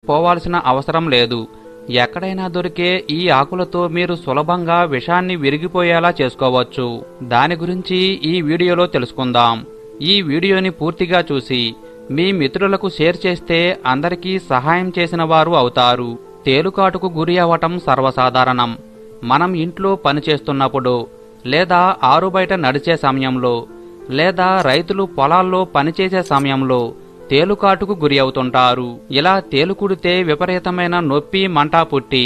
పోవాల్సిన అవసరం లేదు. ఎక్కడైనా దొరికే ఈ ఆకులతో మీరు సులభంగా విషాన్ని విరిగిపోయేలా చేసుకోవచ్చు. దాని గురించి ఈ వీడియోలో తెలుసుకుందాం. ఈ వీడియోని పూర్తిగా చూసి మీ మిత్రులకు షేర్ చేస్తే అందరికీ సహాయం చేసిన వారు అవుతారు. తేలుకాటుకు గురి అవటం సర్వసాధారణం. మనం ఇంట్లో పనిచేస్తున్నప్పుడు, లేదా ఆరుబయట నడిచే సమయంలో, లేదా రైతులు పొలాల్లో పనిచేసే సమయంలో తేలుకాటుకు గురి అవుతుంటారు. ఇలా తేలుకుడితే విపరీతమైన నొప్పి, మంట పుట్టి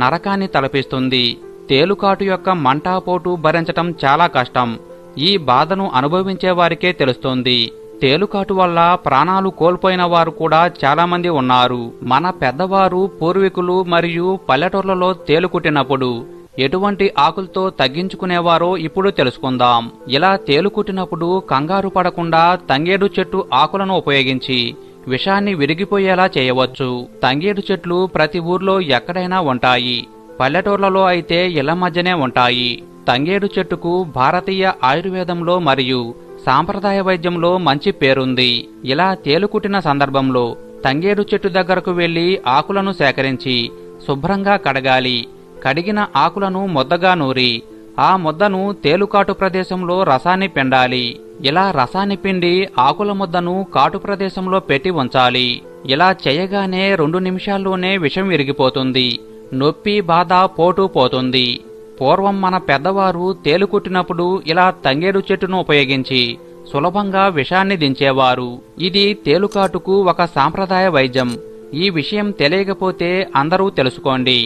నరకాన్ని తలపిస్తుంది. తేలుకాటు యొక్క మంటాపోటు భరించటం చాలా కష్టం. ఈ బాధను అనుభవించే వారికే తెలుస్తుంది. తేలుకాటు వల్ల ప్రాణాలు కోల్పోయిన వారు కూడా చాలా మంది ఉన్నారు. మన పెద్దవారు, పూర్వీకులు మరియు పల్లెటూర్లలో తేలుకుట్టినప్పుడు ఎటువంటి ఆకులతో తగ్గించుకునేవారో ఇప్పుడు తెలుసుకుందాం. ఇలా తేలుకుట్టినప్పుడు కంగారు పడకుండా తంగేడు చెట్టు ఆకులను ఉపయోగించి విషాన్ని విరిగిపోయేలా చేయవచ్చు. తంగేడు చెట్లు ప్రతి ఊర్లో ఎక్కడైనా ఉంటాయి. పల్లెటూర్లలో అయితే ఇళ్ల మధ్యనే ఉంటాయి. తంగేడు చెట్టుకు భారతీయ ఆయుర్వేదంలో మరియు సాంప్రదాయ వైద్యంలో మంచి పేరుంది. ఇలా తేలుకుట్టిన సందర్భంలో తంగేడు చెట్టు దగ్గరకు వెళ్లి ఆకులను సేకరించి శుభ్రంగా కడగాలి. కడిగిన ఆకులను ముద్దగా నూరి ఆ ముద్దను తేలుకాటు ప్రదేశంలో రసాన్ని పిండాలి. ఇలా రసాన్ని పిండి ఆకుల ముద్దను కాటు ప్రదేశంలో పెట్టి ఉంచాలి. ఇలా చేయగానే 2 నిమిషాల్లోనే విషం విరిగిపోతుంది. నొప్పి, బాధ, పోటు పోతుంది. పూర్వం మన పెద్దవారు తేలుకుట్టినప్పుడు ఇలా తంగేడు చెట్టును ఉపయోగించి సులభంగా విషాన్ని దించేవారు. ఇది తేలుకాటుకు ఒక సాంప్రదాయ వైద్యం. ఈ విషయం తెలియకపోతే అందరూ తెలుసుకోండి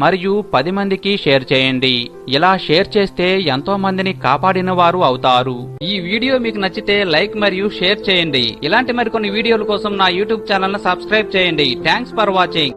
మరియు 10 మందికి షేర్ చేయండి. ఇలా షేర్ చేస్తే ఎంతో మందిని కాపాడిన వారు అవుతారు. ఈ వీడియో మీకు నచ్చితే లైక్ మరియు షేర్ చేయండి. ఇలాంటి మరికొన్ని వీడియోల కోసం నా యూట్యూబ్ ఛానల్ ను సబ్స్క్రైబ్ చేయండి. Thanks for watching.